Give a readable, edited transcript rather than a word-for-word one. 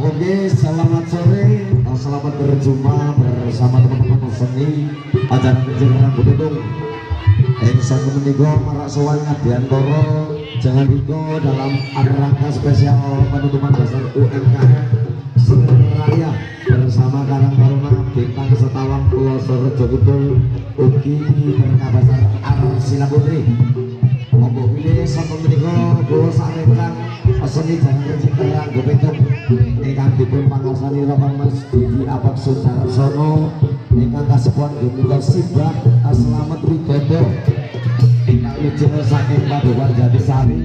Oke, selamat sore, selamat berjumpa bersama teman-teman seni acara kejuaraan Budetung. Sang menigo marak sowan Ngadiantoro jangan digo dalam rangka spesial penutupan dasar UMKM Seraya bersama Karang Taruna Bintang Setawang Pulau Sorjo Kidul ugi berkabasar Arsila Putri. Monggo pilih satu menigo Pulau Sarekan seni jangan kejuaraan Budetung. Ingkang dipun pangarsani Roman Mas Didi Abak Sudarsono, ingkang kasepuhan Gumika Sibah Selamat Widodo, ingkang wijil saking Padukan Jatisari.